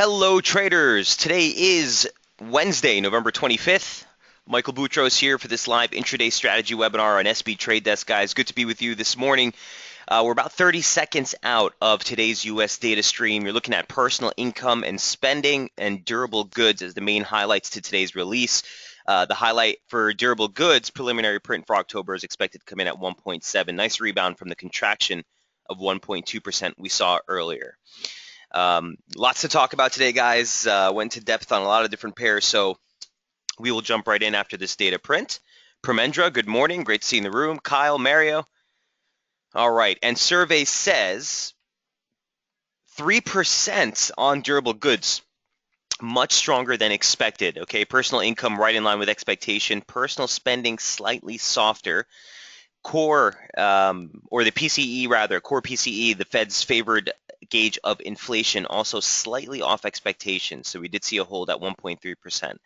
Hello traders, today is Wednesday, November 25th. Michael Boutros here for this live intraday strategy webinar on SB Trade Desk. Guys, good to be with you this morning. We're about 30 seconds out of today's US data stream. You're looking at personal income and spending and durable goods as the main highlights to today's release. The highlight for durable goods, preliminary print for October, is expected to come in at 1.7. Nice rebound from the contraction of 1.2% we saw earlier. Lots to talk about today, guys. Went to depth on a lot of different pairs, so we will jump right in after this data print. Premendra, good morning. Great to see you in the room. Kyle, Mario. All right, and survey says 3% on durable goods. Much stronger than expected. Okay, personal income right in line with expectation. Personal spending slightly softer. Core, or the PCE rather, core PCE, the Fed's favored gauge of inflation, also slightly off expectations. So we did see a hold at 1.3%.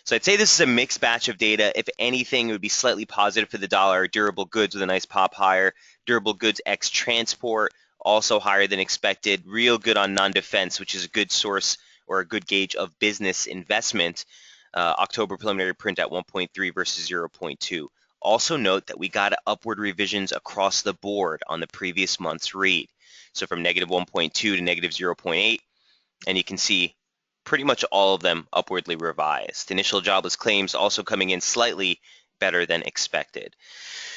So I'd say this is a mixed batch of data. If anything, it would be slightly positive for the dollar. Durable goods with a nice pop higher. Durable goods ex transport also higher than expected. Real good on non-defense, which is a good source or a good gauge of business investment. October preliminary print at 1.3 versus 0.2. Also note that we got upward revisions across the board on the previous month's read. So from negative 1.2 to negative 0.8, and you can see pretty much all of them upwardly revised. Initial jobless claims also coming in slightly better than expected.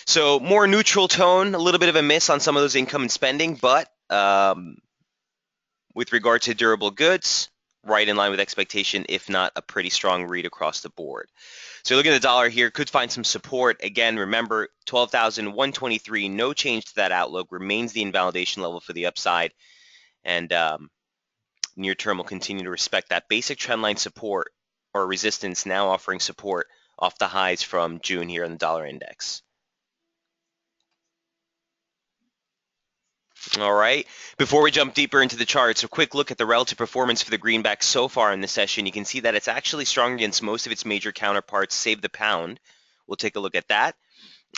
So more neutral tone, a little bit of a miss on some of those income and spending, but with regard to durable goods, right in line with expectation, if not a pretty strong read across the board. So looking at the dollar here, could find some support. Again, remember, 12,123, no change to that outlook, remains the invalidation level for the upside. And near term will continue to respect that basic trendline support or resistance, now offering support off the highs from June here on the dollar index. All right, before we jump deeper into the charts, a quick look at the relative performance for the greenback so far in the session. You can see that it's actually strong against most of its major counterparts, save the pound. We'll take a look at that.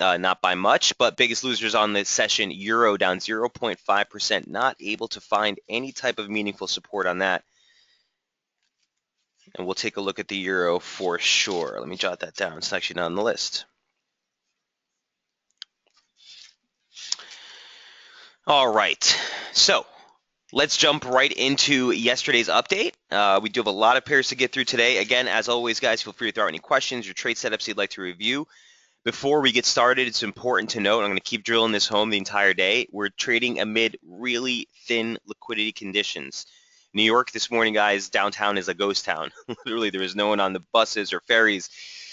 Not by much, but biggest losers on this session, euro down 0.5%, not able to find any type of meaningful support on that. And we'll take a look at the euro for sure. Let me jot that down. It's actually not on the list. All right, so let's jump right into yesterday's update. We do have a lot of pairs to get through today. Again, as always, guys, feel free to throw out any questions or trade setups you'd like to review. Before we get started, it's important to note, I'm going to keep drilling this home the entire day, we're trading amid really thin liquidity conditions. New York this morning, guys, downtown is a ghost town. Literally, there is no one on the buses or ferries.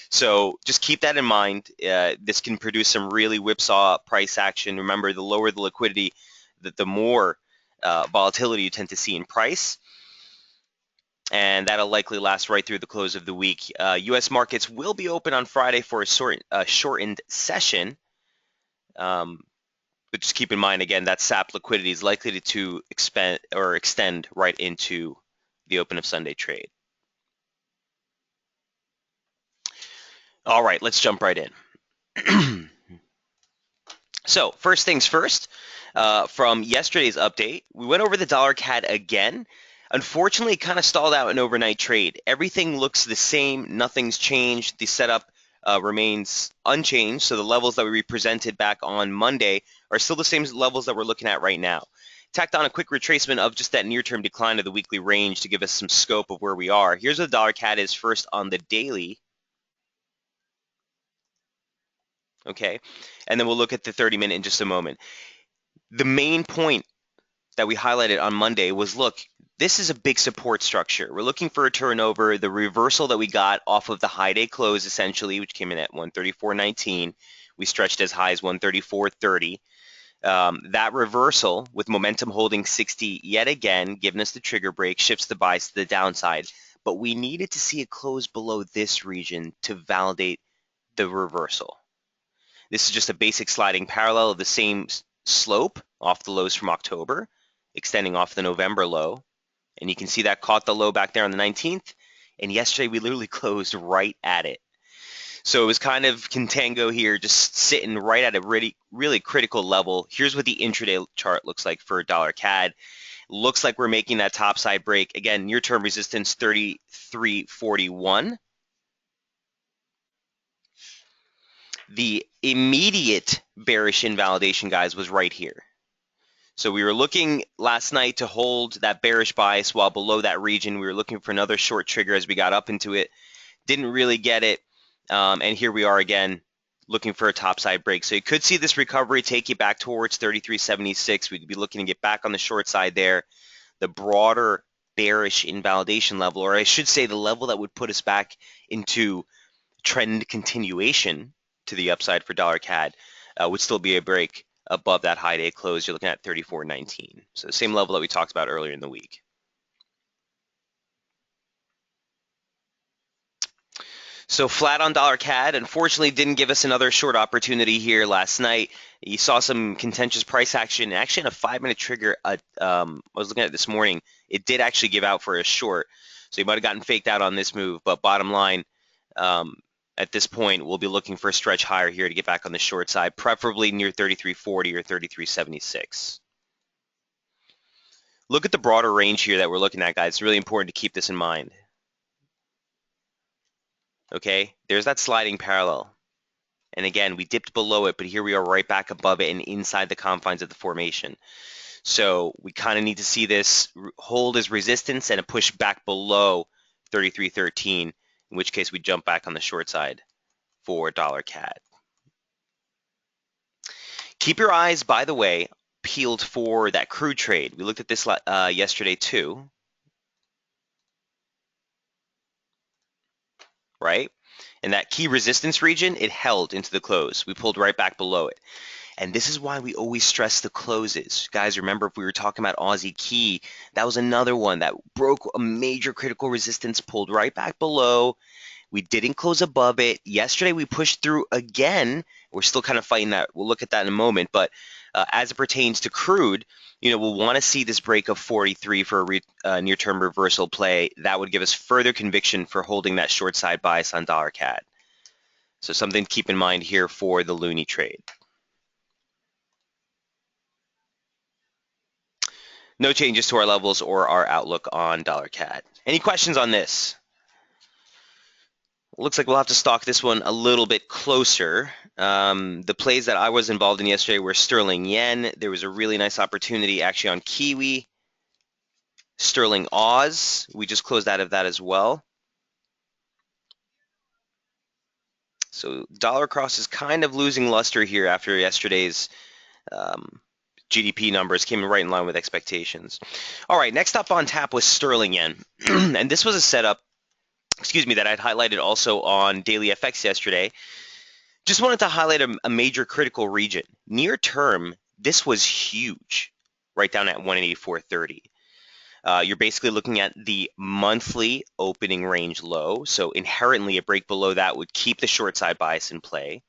So just keep that in mind. This can produce some really whipsaw price action. Remember, the lower the liquidity, the more volatility you tend to see in price. And that'll likely last right through the close of the week. U.S. markets will be open on Friday for a shortened session. But just keep in mind, again, that SAP liquidity is likely to extend right into the open of Sunday trade. All right, let's jump right in. So first things first, from yesterday's update, we went over the dollar CAD again. Unfortunately, it kind of stalled out an overnight trade. Everything looks the same. Nothing's changed. The setup remains unchanged. So the levels that we presented back on Monday are still the same levels that we're looking at right now. Tacked on a quick retracement of just that near-term decline of the weekly range to give us some scope of where we are. Here's what the dollar CAD is first on the daily. Okay, and then we'll look at the 30-minute in just a moment. The main point that we highlighted on Monday was, look, this is a big support structure. We're looking for a turnover. The reversal that we got off of the high day close, essentially, which came in at 134.19, we stretched as high as 134.30. That reversal, with momentum holding 60 yet again, giving us the trigger break, shifts the bias to the downside. But we needed to see a close below this region to validate the reversal. This is just a basic sliding parallel of the same slope off the lows from October, extending off the November low. And you can see that caught the low back there on the 19th. And yesterday we literally closed right at it. So it was kind of contango here, just sitting right at a really critical level. Here's what the intraday chart looks like for dollar CAD. Looks like we're making that topside break. Again, near-term resistance 33.41. The immediate bearish invalidation, guys, was right here. So we were looking last night to hold that bearish bias while below that region. We were looking for another short trigger as we got up into it. Didn't really get it. And here we are again looking for a topside break. So you could see this recovery take you back towards 33.76. We could be looking to get back on the short side there. The broader bearish invalidation level, or I should say the level that would put us back into trend continuation to the upside for dollar CAD, would still be a break above that high day close. You're looking at 34.19. So the same level that we talked about earlier in the week. So flat on dollar CAD, unfortunately didn't give us another short opportunity here last night. You saw some contentious price action, actually in a 5-minute trigger. I was looking at it this morning. It did actually give out for a short. So you might have gotten faked out on this move, but bottom line, at this point, we'll be looking for a stretch higher here to get back on the short side, preferably near 33.40 or 33.76. Look at the broader range here that we're looking at, guys. It's really important to keep this in mind. Okay, there's that sliding parallel. And again, we dipped below it, but here we are right back above it and inside the confines of the formation. So we kind of need to see this hold as resistance and a push back below 33.13, in which case we jump back on the short side for dollar CAD. Keep your eyes, by the way, peeled for that crude trade. We looked at this yesterday too, right? And that key resistance region, it held into the close. We pulled right back below it. And this is why we always stress the closes. Guys, remember if we were talking about Aussie Key, that was another one that broke a major critical resistance, pulled right back below. We didn't close above it. Yesterday we pushed through again. We're still kind of fighting that. We'll look at that in a moment. But as it pertains to crude, we'll want to see this break of 43 for a near-term reversal play. That would give us further conviction for holding that short side bias on dollar CAD. So something to keep in mind here for the loonie trade. No changes to our levels or our outlook on dollar CAD. Any questions on this? Looks like we'll have to stalk this one a little bit closer. The plays that I was involved in yesterday were sterling yen. There was a really nice opportunity actually on Kiwi. Sterling Oz, we just closed out of that as well. So dollar cross is kind of losing luster here after yesterday's GDP numbers came right in line with expectations. All right, next up on tap was sterling yen. And this was a setup, that I'd highlighted also on Daily FX yesterday. Just wanted to highlight a major critical region. Near term, this was huge, right down at 184.30. You're basically looking at the monthly opening range low. So inherently, a break below that would keep the short side bias in play.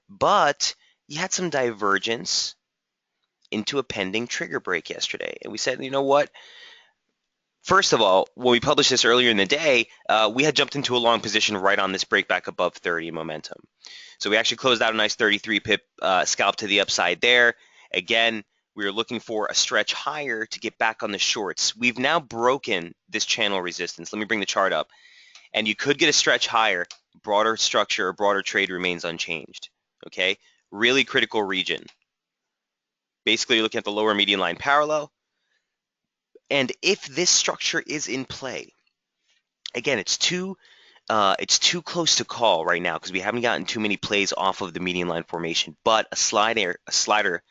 But you had some divergence into a pending trigger break yesterday. And we said, you know what? First of all, when we published this earlier in the day, we had jumped into a long position right on this break back above 30 momentum. So we actually closed out a nice 33 pip scalp to the upside there. Again, we were looking for a stretch higher to get back on the shorts. We've now broken this channel resistance. Let me bring the chart up. And you could get a stretch higher. Broader structure or broader trade remains unchanged. Okay, really critical region. Basically, you're looking at the lower median line parallel. And if this structure is in play, again, it's too close to call right now because we haven't gotten too many plays off of the median line formation. But a slider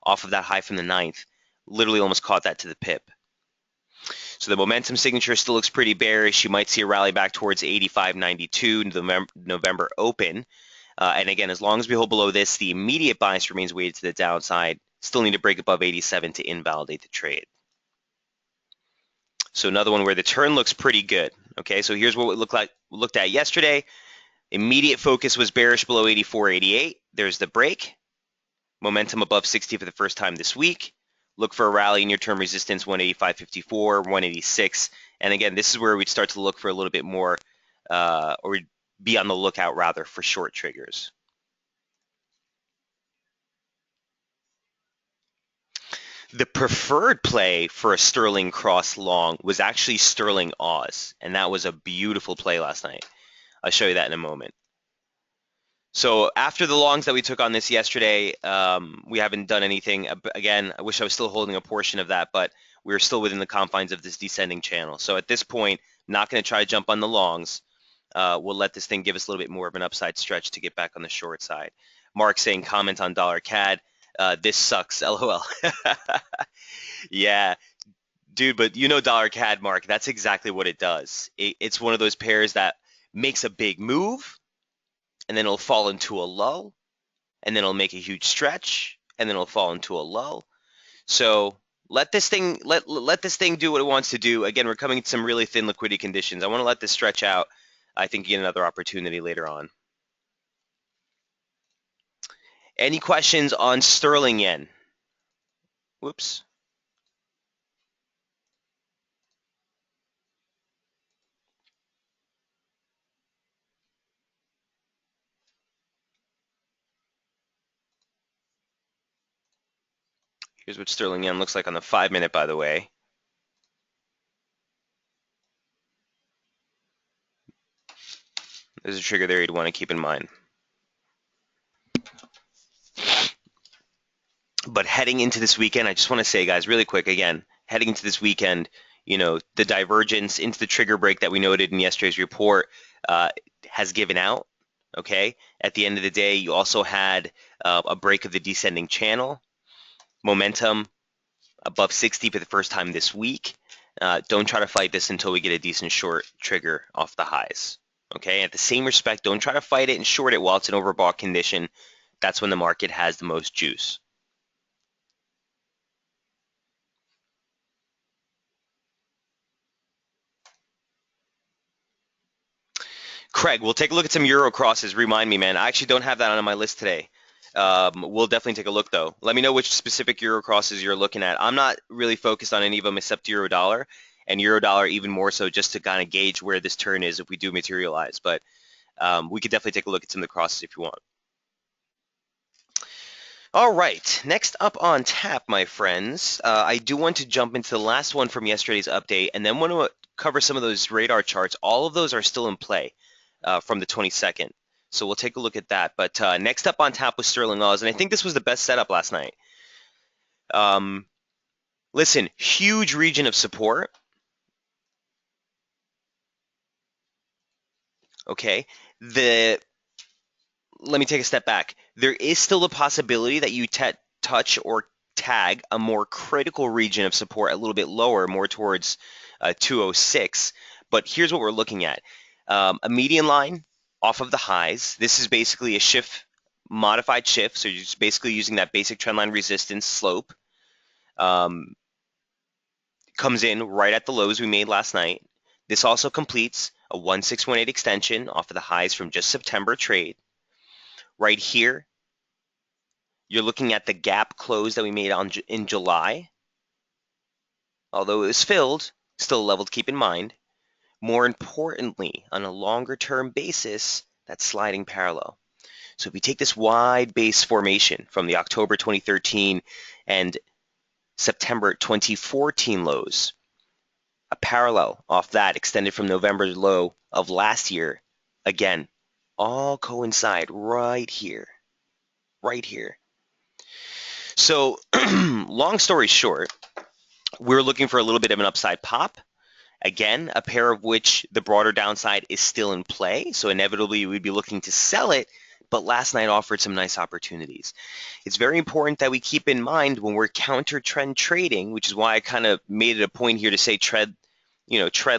off of that high from the 9th literally almost caught that to the pip. So the momentum signature still looks pretty bearish. You might see a rally back towards 85.92 November open. And again, as long as we hold below this, the immediate bias remains weighted to the downside. Still need to break above 87 to invalidate the trade. So another one where the turn looks pretty good. Okay, so here's what we looked at yesterday. Immediate focus was bearish below 84.88. There's the break. Momentum above 60 for the first time this week. Look for a rally near-term resistance 185.54, 186. And again, this is where we'd start to look for a little bit more, or be on the lookout rather for short triggers. The preferred play for a sterling cross long was actually sterling Oz, and that was a beautiful play last night. I'll show you that in a moment. So after the longs that we took on this yesterday, we haven't done anything. Again, I wish I was still holding a portion of that, but we're still within the confines of this descending channel. So at this point, not going to try to jump on the longs. We'll let this thing give us a little bit more of an upside stretch to get back on the short side. Mark saying comment on dollar CAD. This sucks, LOL. Yeah, dude, but you know dollar CAD, Mark, that's exactly what it does. It's one of those pairs that makes a big move, and then it'll fall into a low, and then it'll make a huge stretch, and then it'll fall into a low. So let this thing let this thing do what it wants to do. Again, we're coming to some really thin liquidity conditions. I want to let this stretch out. I think you get another opportunity later on. Any questions on sterling yen? Whoops. Here's what sterling yen looks like on the 5-minute, by the way. There's a trigger there you'd want to keep in mind. But heading into this weekend, I just want to say, guys, really quick, again, heading into this weekend, you know, the divergence into the trigger break that we noted in yesterday's report has given out. Okay. At the end of the day, you also had a break of the descending channel, momentum above 60 for the first time this week. Don't try to fight this until we get a decent short trigger off the highs. Okay. At the same respect, don't try to fight it and short it while it's an overbought condition. That's when the market has the most juice. Craig, we'll take a look at some Euro crosses. Remind me, man. I actually don't have that on my list today. We'll definitely take a look, though. Let me know which specific Euro crosses you're looking at. I'm not really focused on any of them except Euro Dollar, and Euro Dollar even more so just to kind of gauge where this turn is if we do materialize. But we could definitely take a look at some of the crosses if you want. All right, next up on tap, my friends, I do want to jump into the last one from yesterday's update and then want to cover some of those radar charts. All of those are still in play from the 22nd. So we'll take a look at that. But next up on tap was Sterling Oz, and I think this was the best setup last night. Listen, huge region of support. Okay, let me take a step back. There is still a possibility that you touch or tag a more critical region of support a little bit lower, more towards 206. But here's what we're looking at. A median line off of the highs. This is basically a shift, modified shift. So you're just basically using that basic trendline resistance slope. Comes in right at the lows we made last night. This also completes a 1618 extension off of the highs from just September trade. Right here, you're looking at the gap close that we made in July. Although it was filled, still a level to keep in mind. More importantly, on a longer term basis, that sliding parallel. So if we take this wide base formation from the October 2013 and September 2014 lows, a parallel off that extended from November's low of last year, again, all coincide right here, right here. So long story short, we're looking for a little bit of an upside pop. Again, a pair of which the broader downside is still in play. So inevitably we'd be looking to sell it, but last night offered some nice opportunities. It's very important that we keep in mind when we're counter trend trading, which is why I kind of made it a point here to say tread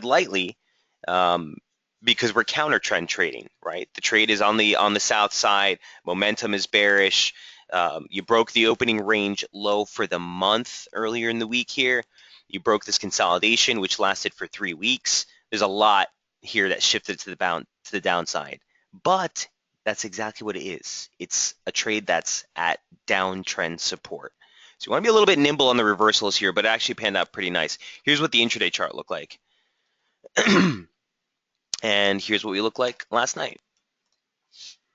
lightly, because we're counter trend trading, right? The trade is on the south side, momentum is bearish. You broke the opening range low for the month earlier in the week here. You broke this consolidation, which lasted for 3 weeks. There's a lot here that shifted to the downside, but that's exactly what it is. It's a trade that's at downtrend support. So you want to be a little bit nimble on the reversals here, but it actually panned out pretty nice. Here's what the intraday chart looked like. And here's what we looked like last night.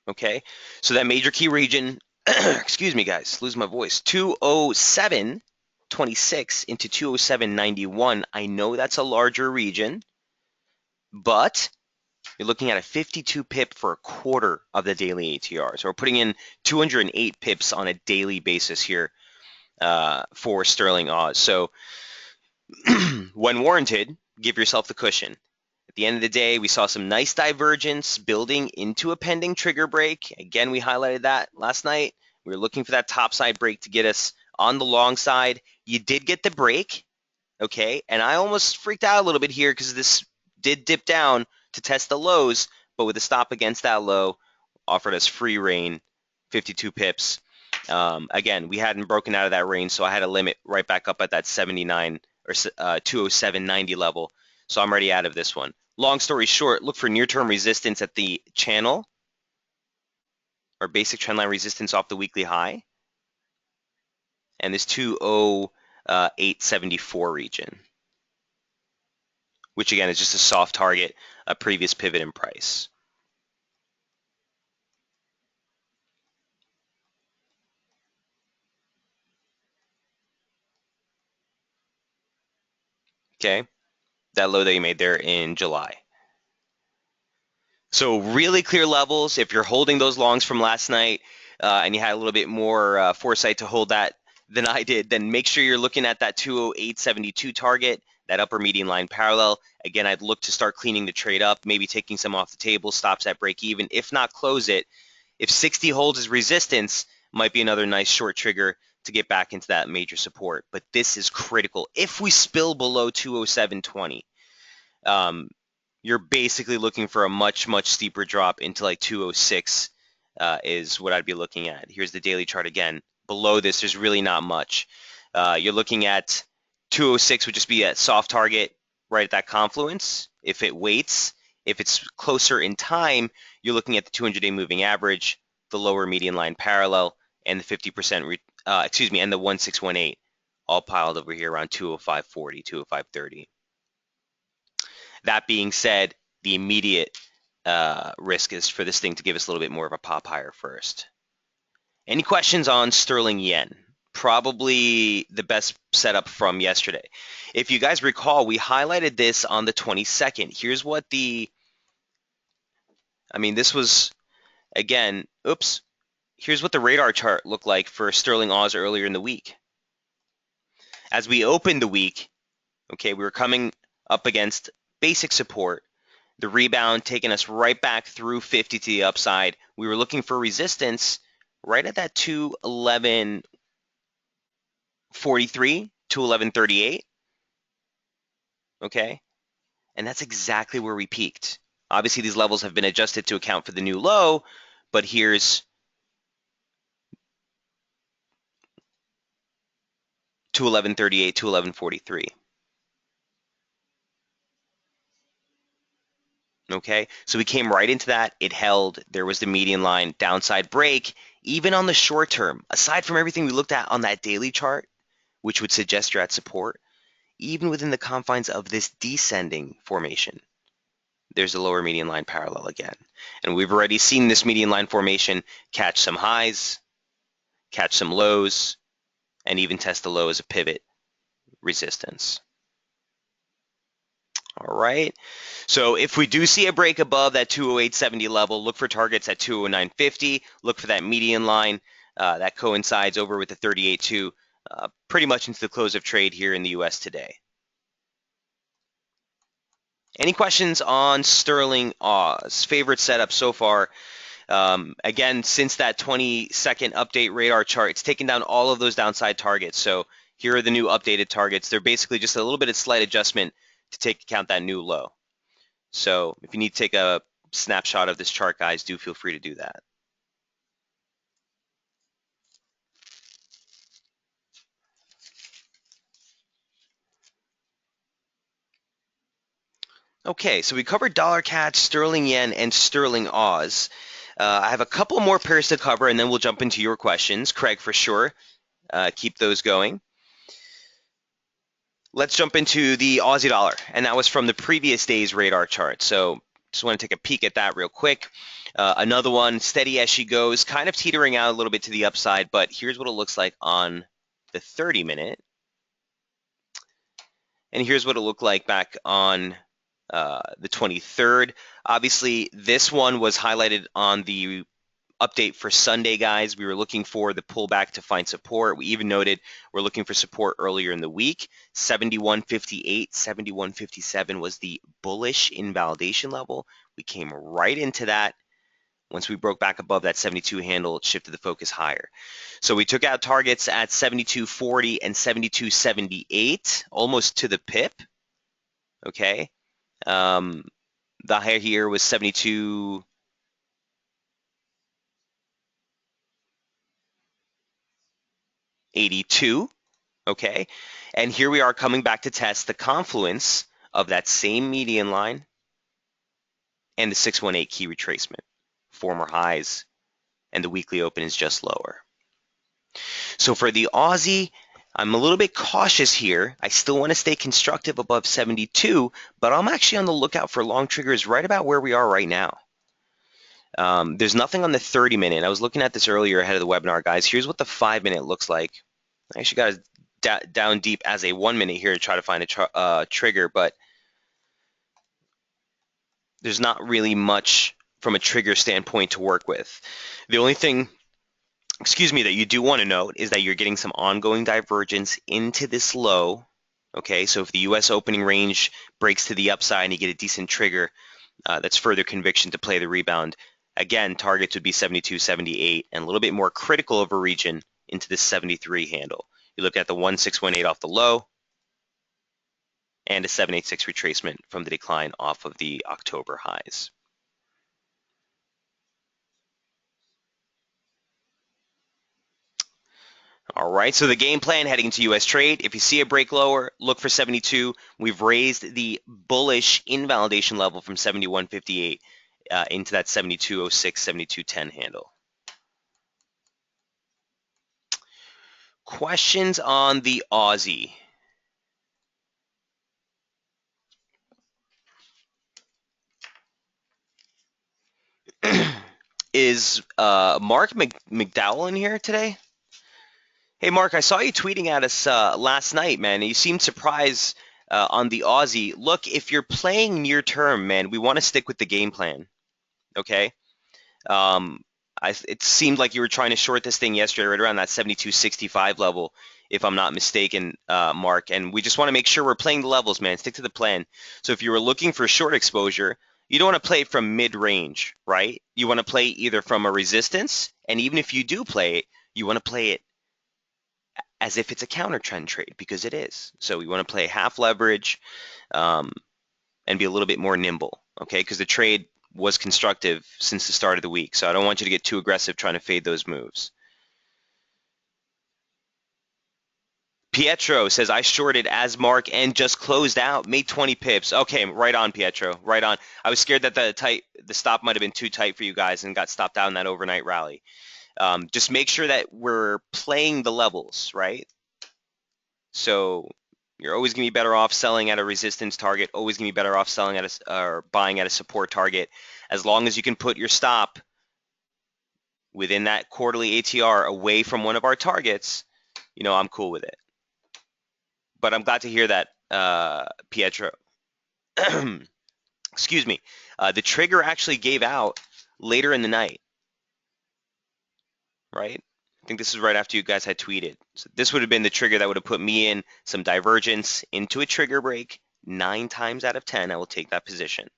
Okay, so that major key region, excuse me, guys, lose my voice, 207.26 into 207.91. I know that's a larger region, but you're looking at a 52 pip for a quarter of the daily ATR. So we're putting in 208 pips on a daily basis here for Sterling Oz. So when warranted, give yourself the cushion. At the end of the day, we saw some nice divergence building into a pending trigger break. Again, we highlighted that last night. We were looking for that topside break to get us on the long side. You did get the break, okay? And I almost freaked out a little bit here because this did dip down to test the lows, but with a stop against that low, offered us free reign, 52 pips. Again, we hadn't broken out of that range, so I had a limit right back up at that 79 or 207.90 level. So I'm already out of this one. Long story short, look for near-term resistance at the channel or basic trendline resistance off the weekly high, and this 208.74 region, which again is just a soft target, a previous pivot in price. Okay, that low that you made there in July. So really clear levels. If you're holding those longs from last night and you had a little bit more foresight to hold that than I did, then make sure you're looking at that 208.72 target, that upper median line parallel. Again, I'd look to start cleaning the trade up, maybe taking some off the table, stops at break even. If not, close it. If 60 holds as resistance, might be another nice short trigger to get back into that major support. But this is critical. If we spill below 207.20, you're basically looking for a much, much steeper drop into like 206 is what I'd be looking at. Here's the daily chart again. Below this, there's really not much. You're looking at 206 would just be a soft target right at that confluence. If it waits, if it's closer in time, you're looking at the 200-day moving average, the lower median line parallel, and the 50%, and the 1618, all piled over here around 205.40, 205.30. That being said, the immediate risk is for this thing to give us a little bit more of a pop higher first. Any questions on sterling yen? Probably the best setup from yesterday. If you guys recall, we highlighted this on the 22nd. Here's what this was, again, here's what the radar chart looked like for sterling Oz earlier in the week. As we opened the week, okay, we were coming up against basic support. The rebound taking us right back through 50 to the upside. We were looking for resistance right at that 211.43, 211.38. Okay, and that's exactly where we peaked. Obviously, these levels have been adjusted to account for the new low, but here's 211.38, 211.43. Okay, so we came right into that. It held. There was the median line downside break. Even on the short term, aside from everything we looked at on that daily chart, which would suggest you're at support, even within the confines of this descending formation, there's a lower median line parallel again. And we've already seen this median line formation catch some highs, catch some lows, and even test the low as a pivot resistance. All right. So if we do see a break above that 208.70 level, look for targets at 209.50. Look for that median line that coincides over with the 38.2 pretty much into the close of trade here in the U.S. today. Any questions on sterling Oz? Favorite setup so far? Again, since that 22nd update radar chart, it's taken down all of those downside targets. So here are the new updated targets. They're basically just a little bit of slight adjustment to take account that new low. So if you need to take a snapshot of this chart, guys, do feel free to do that. Okay, so we covered dollar CAD, sterling yen, and sterling Oz. I have a couple more pairs to cover, and then we'll jump into your questions. Craig, for sure. Keep those going. Let's jump into the Aussie dollar, and that was from the previous day's radar chart. So Just want to take a peek at that real quick. Another one, steady as she goes, kind of teetering out a little bit to the upside, but here's what it looks like on the 30-minute. And here's what it looked like back on the 23rd. Obviously, this one was highlighted on the update for Sunday, guys. We were looking for the pullback to find support. We even noted we're looking for support earlier in the week. 71.58, 71.57 was the bullish invalidation level. We came right into that. Once we broke back above that 72 handle, it shifted the focus higher. So we took out targets at 72.40 and 72.78, almost to the pip. Okay. The high here was 72.82. Okay. And here we are coming back to test the confluence of that same median line and the 618 key retracement. Former highs, and the weekly open is just lower. So for the Aussie, I'm a little bit cautious here. I still want to stay constructive above 72, but I'm actually on the lookout for long triggers right about where we are right now. There's nothing on the 30-minute. I was looking at this earlier ahead of the webinar, guys. Here's what the 5-minute looks like. I actually got it down deep as a 1-minute here to try to find a trigger, but there's not really much from a trigger standpoint to work with. The only thing, that you do want to note is that you're getting some ongoing divergence into this low. Okay, so if the U.S. opening range breaks to the upside and you get a decent trigger, that's further conviction to play the rebound. Again, targets would be 72, 78, and a little bit more critical of a region into this 73 handle. You look at the 1618 off the low and a 786 retracement from the decline off of the October highs. All right, so the game plan heading into U.S. trade, if you see a break lower, look for 72. We've raised the bullish invalidation level from 71.58 into that 72.06, 72.10 handle. Questions on the Aussie? Is Mark McDowell in here today? Hey, Mark, I saw you tweeting at us last night, man. You seemed surprised on the Aussie. Look, if you're playing near term, man, we want to stick with the game plan, okay? It seemed like you were trying to short this thing yesterday right around that 72.65 level, if I'm not mistaken, Mark. And we just want to make sure we're playing the levels, man. Stick to the plan. So if you were looking for short exposure, you don't want to play from mid-range, right? You want to play either from a resistance, and even if you do play it, you want to play it as if it's a counter trend trade, because it is. So we want to play half leverage and be a little bit more nimble, okay? Because the trade was constructive since the start of the week, so I don't want you to get too aggressive trying to fade those moves. Pietro says, I shorted as Mark and just closed out, made 20 pips. Okay, right on, Pietro, right on. I was scared that the stop might have been too tight for you guys and got stopped out in that overnight rally. Just make sure that we're playing the levels, right? So you're always going to be better off selling at a resistance target, always going to be better off selling at or buying at a support target, as long as you can put your stop within that quarterly ATR away from one of our targets. I'm cool with it. But I'm glad to hear that, Pietro. Excuse me. The trigger actually gave out later in the night, right? I think this is right after you guys had tweeted. So this would have been the trigger that would have put me in some divergence into a trigger break. 9 times out of 10, I will take that position.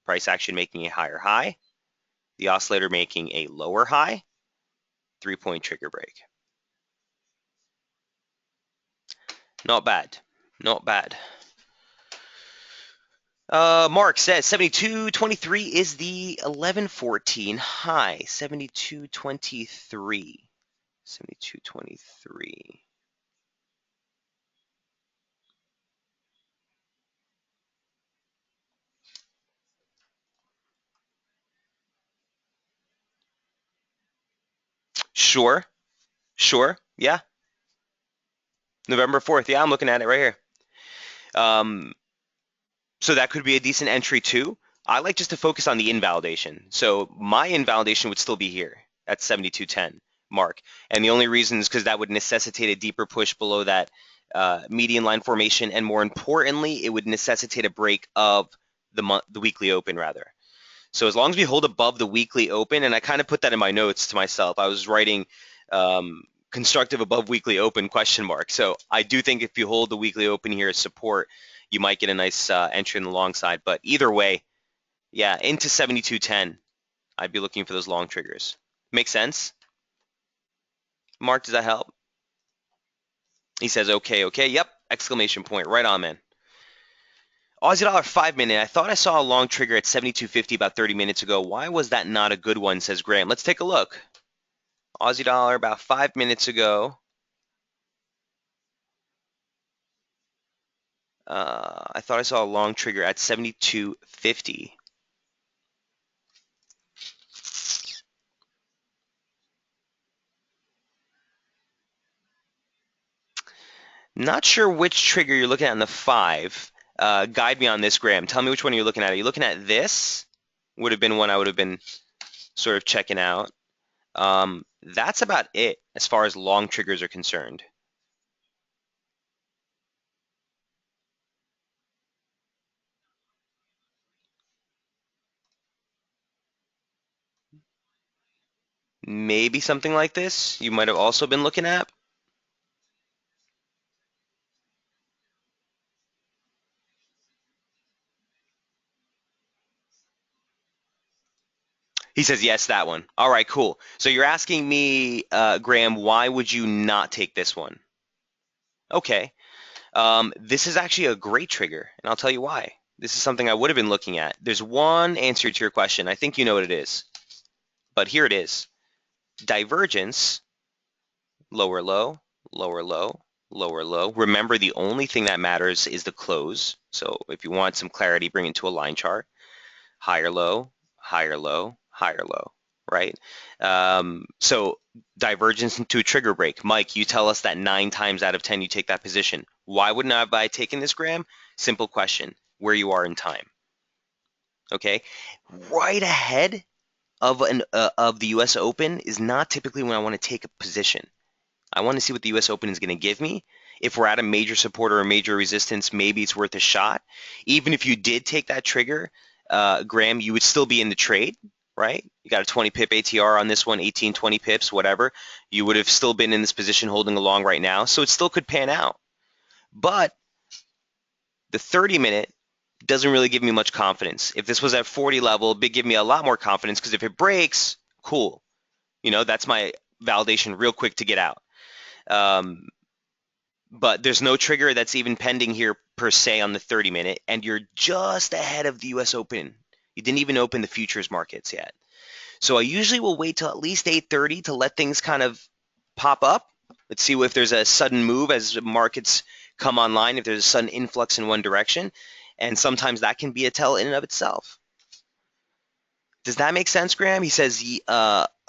Price action making a higher high. The oscillator making a lower high. 3-point trigger break. Not bad. Not bad. Mark says 72.23 is the 11.14 high. 72.23. 72.23. Sure. Yeah. November 4th. Yeah, I'm looking at it right here. So that could be a decent entry too. I like just to focus on the invalidation. So my invalidation would still be here at 72.10 mark. And the only reason is because that would necessitate a deeper push below that median line formation. And more importantly, it would necessitate a break of the weekly open rather. So as long as we hold above the weekly open, and I kind of put that in my notes to myself, I was writing constructive above weekly open question mark. So I do think if you hold the weekly open here as support, you might get a nice entry in the long side. But either way, yeah, into 72.10, I'd be looking for those long triggers. Make sense? Mark, does that help? He says, okay, okay, yep, exclamation point, right on, man. Aussie dollar 5-minute. I thought I saw a long trigger at 72.50 about 30 minutes ago. Why was that not a good one, says Graham. Let's take a look. Aussie dollar about 5 minutes ago. I thought I saw a long trigger at 72.50. Not sure which trigger you're looking at in the 5. Guide me on this, Graham. Tell me which one you're looking at. Are you looking at this? Would have been one I would have been sort of checking out. That's about it as far as long triggers are concerned. Maybe something like this you might have also been looking at. He says, yes, that one. All right, cool. So you're asking me, Graham, why would you not take this one? Okay. This is actually a great trigger, and I'll tell you why. This is something I would have been looking at. There's one answer to your question. I think you know what it is, but here it is. Divergence, lower low, lower low, lower low. Remember, the only thing that matters is the close. So if you want some clarity, bring it to a line chart. Higher low, higher low, higher low, right? So divergence into a trigger break. Mike, you tell us that 9 times out of 10 you take that position. Why wouldn't I have taken this, Graham? Simple question, where you are in time. Okay, right ahead of the U.S. Open is not typically when I want to take a position. I want to see what the U.S. Open is going to give me. If we're at a major support or a major resistance, maybe it's worth a shot. Even if you did take that trigger, Graham, you would still be in the trade, right? You got a 20 pip ATR on this one, 18, 20 pips, whatever. You would have still been in this position holding along right now, so it still could pan out. But the 30-minute doesn't really give me much confidence. If this was at 40 level, it'd give me a lot more confidence because if it breaks, cool. You know, that's my validation real quick to get out. But there's no trigger that's even pending here per se on the 30-minute, and you're just ahead of the U.S. Open. You didn't even open the futures markets yet. So I usually will wait till at least 8:30 to let things kind of pop up. Let's see if there's a sudden move as markets come online, if there's a sudden influx in one direction, and sometimes that can be a tell in and of itself. Does that make sense, Graham? He says,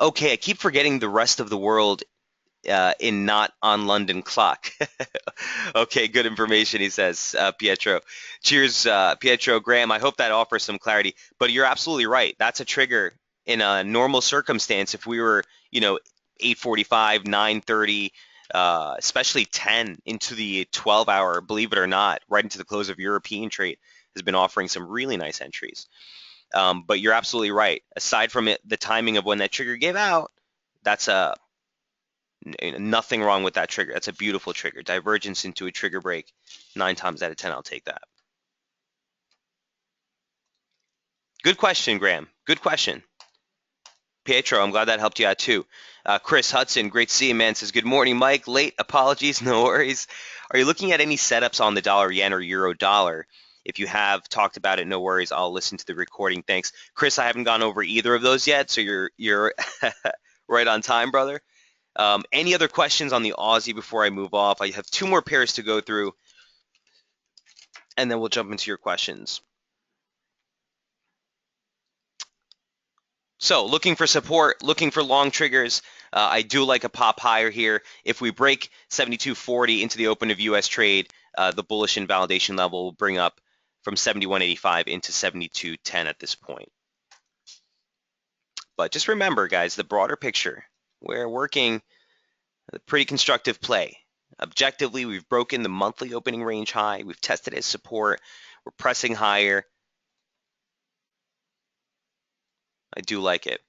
okay, I keep forgetting the rest of the world in not on London clock. Okay, good information, he says, Pietro. Cheers, Pietro. Graham, I hope that offers some clarity. But you're absolutely right. That's a trigger in a normal circumstance. If we were, 8:45, 9:30, especially 10 into the 12-hour, believe it or not, right into the close of European trade, has been offering some really nice entries. But you're absolutely right. Aside from the timing of when that trigger gave out, that's nothing wrong with that trigger. That's a beautiful trigger. Divergence into a trigger break, 9 times out of 10, I'll take that. Good question, Graham. Good question. Pietro, I'm glad that helped you out too. Chris Hudson, great to see you, man. Says, good morning, Mike. Late, apologies, no worries. Are you looking at any setups on the dollar yen or euro dollar? If you have talked about it, no worries. I'll listen to the recording. Thanks. Chris, I haven't gone over either of those yet, so you're right on time, brother. Any other questions on the Aussie before I move off? I have 2 more pairs to go through, and then we'll jump into your questions. So looking for support, looking for long triggers. I do like a pop higher here. If we break 72.40 into the open of U.S. trade, the bullish invalidation level will bring up from 71.85 into 72.10 at this point. But just remember, guys, the broader picture. We're working a pretty constructive play. Objectively, we've broken the monthly opening range high. We've tested as support. We're pressing higher. I do like it.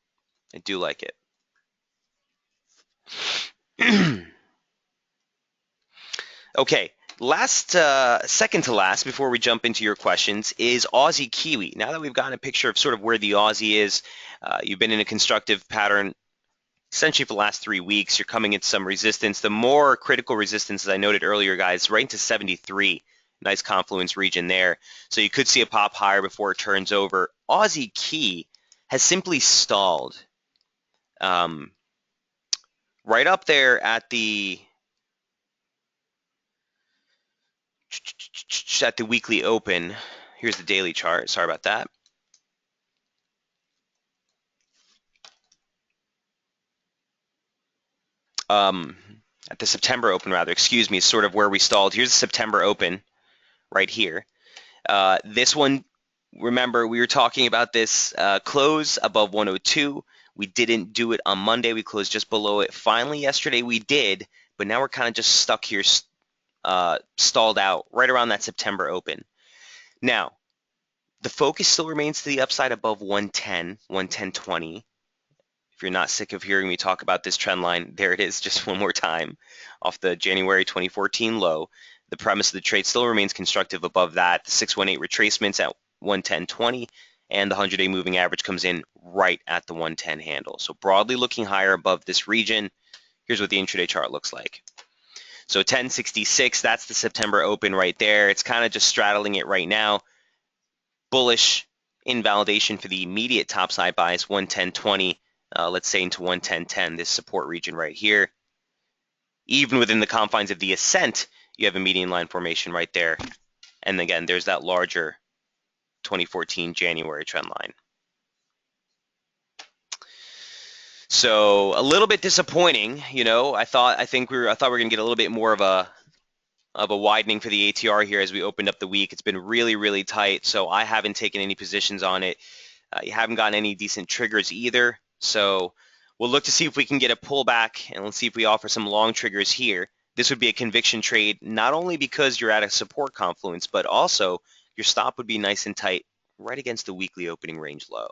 I do like it. Okay, second to last before we jump into your questions is Aussie Kiwi. Now that we've gotten a picture of sort of where the Aussie is, you've been in a constructive pattern essentially for the last 3 weeks. You're coming into some resistance. The more critical resistance, as I noted earlier, guys, right into 73. Nice confluence region there. So you could see a pop higher before it turns over. Aussie Key has simply stalled right up there at the weekly open. Here's the daily chart. Sorry about that. At the September open, rather, excuse me, is sort of where we stalled. Here's the September open right here. This one, remember, we were talking about this close above 102. We didn't do it on Monday. We closed just below it. Finally, yesterday we did, but now we're kind of just stuck here, stalled out right around that September open. Now, the focus still remains to the upside above 110, 110.20. If you're not sick of hearing me talk about this trend line, there it is just one more time off the January 2014 low. The premise of the trade still remains constructive above that. The 618 retracements at 110.20 and the 100-day moving average comes in right at the 110 handle. So broadly looking higher above this region. Here's what the intraday chart looks like. So 1066, that's the September open right there. It's kind of just straddling it right now. Bullish invalidation for the immediate topside bias, 110.20. Let's say into 110.10, this support region right here. Even within the confines of the ascent, you have a median line formation right there. And again, there's that larger 2014 January trend line. So a little bit disappointing, you know. I thought we were going to get a little bit more of a widening for the ATR here as we opened up the week. It's been really, really tight, so I haven't taken any positions on it. You haven't gotten any decent triggers either. So we'll look to see if we can get a pullback, and let's see if we offer some long triggers here. This would be a conviction trade, not only because you're at a support confluence, but also your stop would be nice and tight right against the weekly opening range low.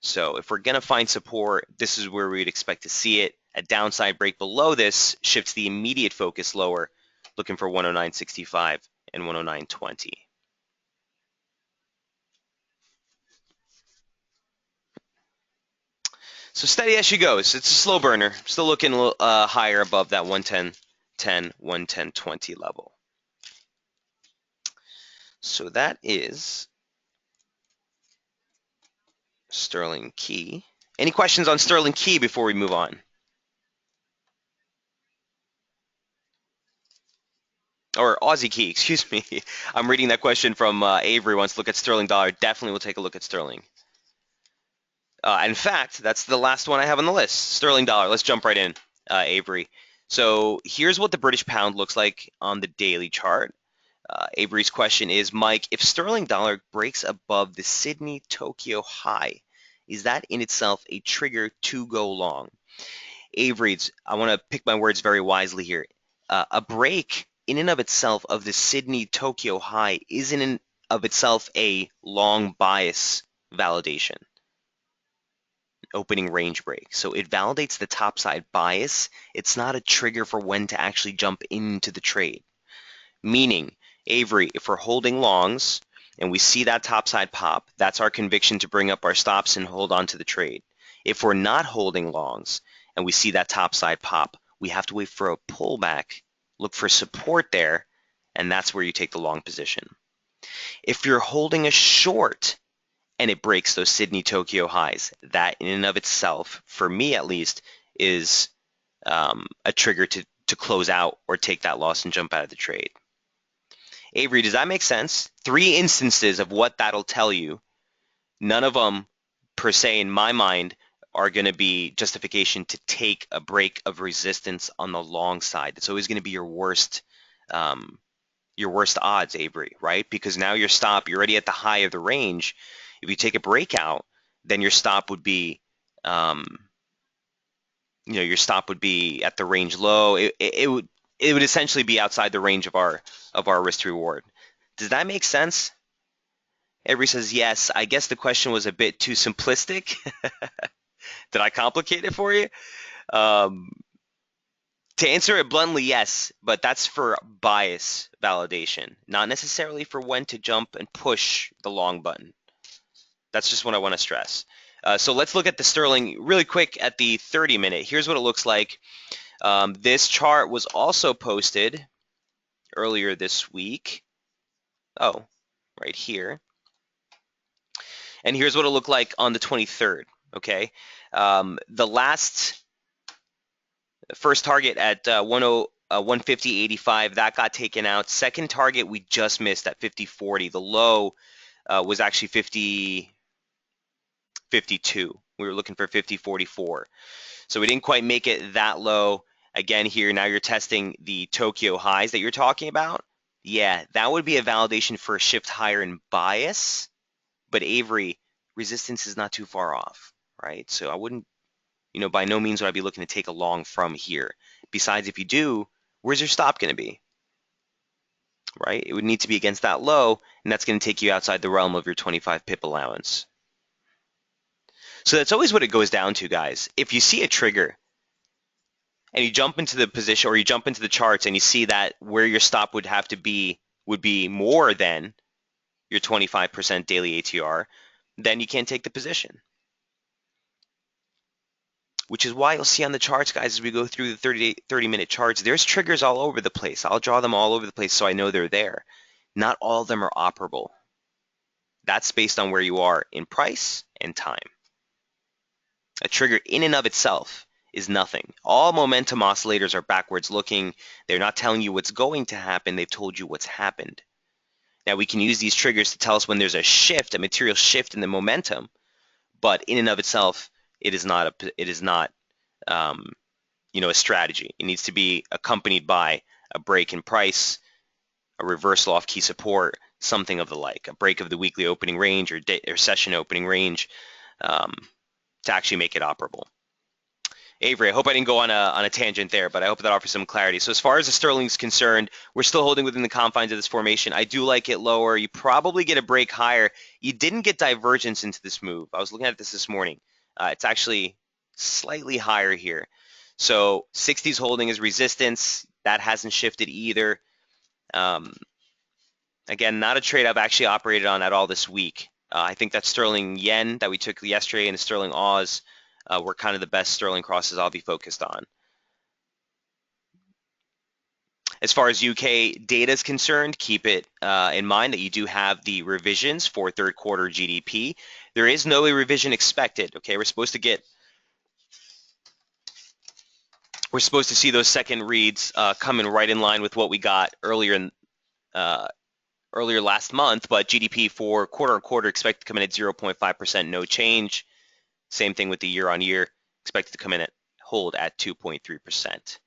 So if we're going to find support, this is where we'd expect to see it. A downside break below this shifts the immediate focus lower, looking for 109.65 and 109.20. So steady as she goes. It's a slow burner. Still looking a little higher above that 110.10, 110.20 level. So that is Sterling Key. Any questions on Sterling Key before we move on? Or Aussie Key, excuse me. I'm reading that question from Avery. Wants to look at Sterling Dollar. Definitely will take a look at Sterling. In fact, that's the last one I have on the list. Sterling Dollar. Let's jump right in, Avery. So here's what the British pound looks like on the daily chart. Avery's question is, Mike, if Sterling Dollar breaks above the Sydney-Tokyo high, is that in itself a trigger to go long? Avery's, I want to pick my words very wisely here. A break in and of itself of the Sydney-Tokyo high is in and of itself a long bias validation. Opening range break. So it validates the topside bias. It's not a trigger for when to actually jump into the trade. Meaning, Avery, if we're holding longs and we see that topside pop, that's our conviction to bring up our stops and hold on to the trade. If we're not holding longs and we see that topside pop, we have to wait for a pullback, look for support there, and that's where you take the long position. If you're holding a short and it breaks those Sydney-Tokyo highs, that in and of itself, for me at least, is a trigger to close out or take that loss and jump out of the trade. Avery, does that make sense? 3 instances of what that'll tell you. None of them, per se, in my mind, are going to be justification to take a break of resistance on the long side. It's always going to be your worst your worst odds, Avery, right? Because now your stop, you're already at the high of the range. If you take a breakout, then your stop would be, um, your stop would be at the range low. It would essentially be outside the range of our risk to reward. Does that make sense? Avery says yes. I guess the question was a bit too simplistic. Did I complicate it for you? Um, to answer it bluntly, yes, but that's for bias validation, not necessarily for when to jump and push the long button. That's just what I want to stress. So let's look at the sterling really quick at the 30-minute. Here's what it looks like. This chart was also posted earlier this week. Oh, right here. And here's what it looked like on the 23rd. Okay. The first target at 150.85, that got taken out. Second target we just missed at 50.40. The low was actually 50.52. We were looking for 50.44. So we didn't quite make it that low. Again, here, now you're testing the Tokyo highs that you're talking about. Yeah, that would be a validation for a shift higher in bias. But Avery, resistance is not too far off, right? So I wouldn't, by no means would I be looking to take a long from here. Besides, if you do, where's your stop going to be, right? It would need to be against that low, and that's going to take you outside the realm of your 25 pip allowance. So that's always what it goes down to, guys. If you see a trigger and you jump into the position or you jump into the charts and you see that where your stop would have to be would be more than your 25% daily ATR, then you can't take the position. Which is why you'll see on the charts, guys, as we go through the 30-minute charts, there's triggers all over the place. I'll draw them all over the place so I know they're there. Not all of them are operable. That's based on where you are in price and time. A trigger in and of itself is nothing. All momentum oscillators are backwards looking. They're not telling you what's going to happen. They've told you what's happened. Now, we can use these triggers to tell us when there's a shift, a material shift in the momentum, but in and of itself, it is not a strategy. It needs to be accompanied by a break in price, a reversal off key support, something of the like, a break of the weekly opening range or session opening range to actually make it operable. Avery, I hope I didn't go on a tangent there, but I hope that offers some clarity. So as far as the sterling's concerned, we're still holding within the confines of this formation. I do like it lower. You probably get a break higher. You didn't get divergence into this move. I was looking at this morning. It's actually slightly higher here. So 60's holding as resistance. That hasn't shifted either. Again, not a trade I've actually operated on at all this week. I think that sterling yen that we took yesterday and the sterling Aus were kind of the best sterling crosses I'll be focused on. As far as UK data is concerned, keep it in mind that you do have the revisions for third quarter GDP. There is no revision expected. Okay, we're supposed to see those second reads coming right in line with what we got earlier last month, but GDP for quarter on quarter expected to come in at 0.5%, no change. Same thing with the year on year, expected to come in at hold at 2.3%.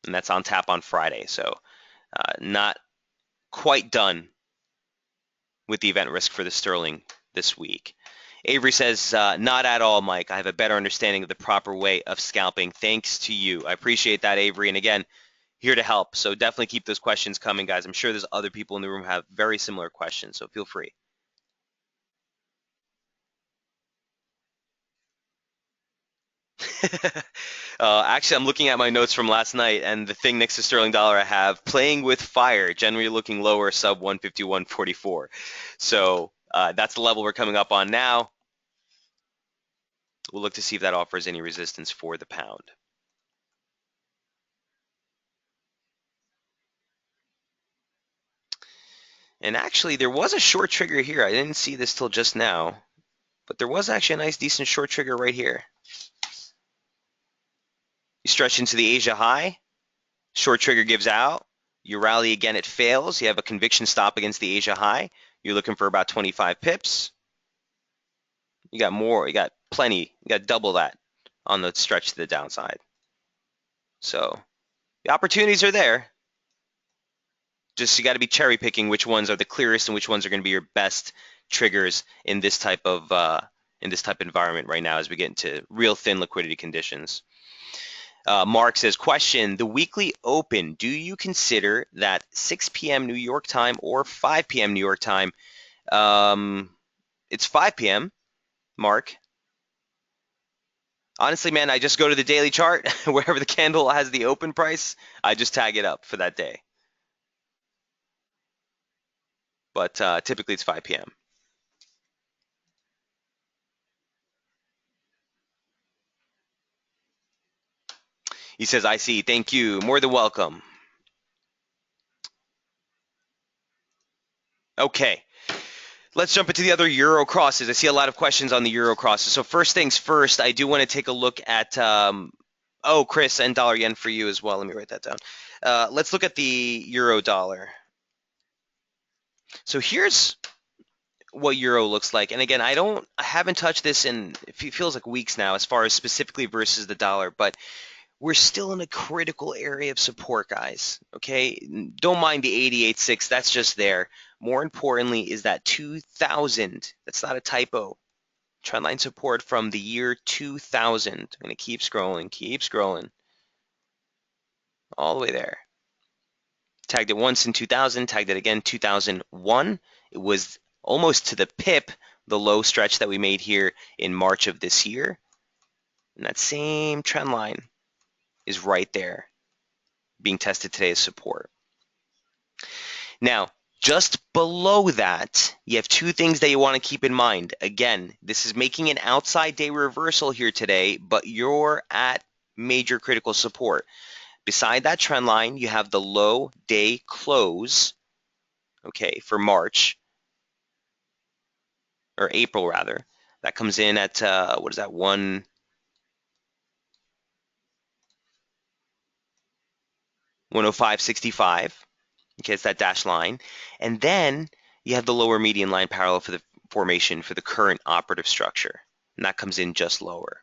And that's on tap on Friday. So not quite done with the event risk for the sterling this week. Avery says, not at all, Mike. I have a better understanding of the proper way of scalping. Thanks to you. I appreciate that, Avery. And again, here to help. So definitely keep those questions coming, guys. I'm sure there's other people in the room who have very similar questions, so feel free. Actually, I'm looking at my notes from last night, and the thing next to sterling dollar I have playing with fire, generally looking lower, sub 151.44. So that's the level we're coming up on now. We'll look to see if that offers any resistance for the pound. And actually, there was a short trigger here. I didn't see this till just now, but there was actually a nice, decent short trigger right here. You stretch into the Asia high, short trigger gives out, you rally again, it fails, you have a conviction stop against the Asia high, you're looking for about 25 pips. You got more, you got plenty, you got double that on the stretch to the downside. So the opportunities are there. just you got to be cherry picking which ones are the clearest and which ones are going to be your best triggers in this type of environment right now as we get into real thin liquidity conditions. Mark says, question, the weekly open, do you consider that 6 p.m. New York time or 5 p.m. New York time? It's 5 p.m., Mark. Honestly, man, I just go to the daily chart. Wherever the candle has the open price, I just tag it up for that day. But typically it's 5 p.m. He says, I see. Thank you. More than welcome. Okay. Let's jump into the other Euro crosses. I see a lot of questions on the Euro crosses. So first things first, I do want to take a look at, oh, Chris, and dollar yen for you as well. Let me write that down. Let's look at the Euro dollar. So here's what Euro looks like. And again, I haven't touched this in, it feels like weeks now as far as specifically versus the dollar, but we're still in a critical area of support, guys. Okay, don't mind the 88.6. That's just there. More importantly is that 2000. That's not a typo. Trendline support from the year 2000. I'm going to keep scrolling, all the way there. Tagged it once in 2000, tagged it again 2001. It was almost to the pip, the low stretch that we made here in March of this year. And that same trend line is right there, being tested today as support. Now, just below that, you have two things that you want to keep in mind. Again, this is making an outside day reversal here today, but you're at major critical support. Beside that trend line, you have the low day close, okay, for March, or April rather. That comes in at, what is that, 105.65. Okay, it's that dashed line. And then you have the lower median line parallel for the formation for the current operative structure. And that comes in just lower.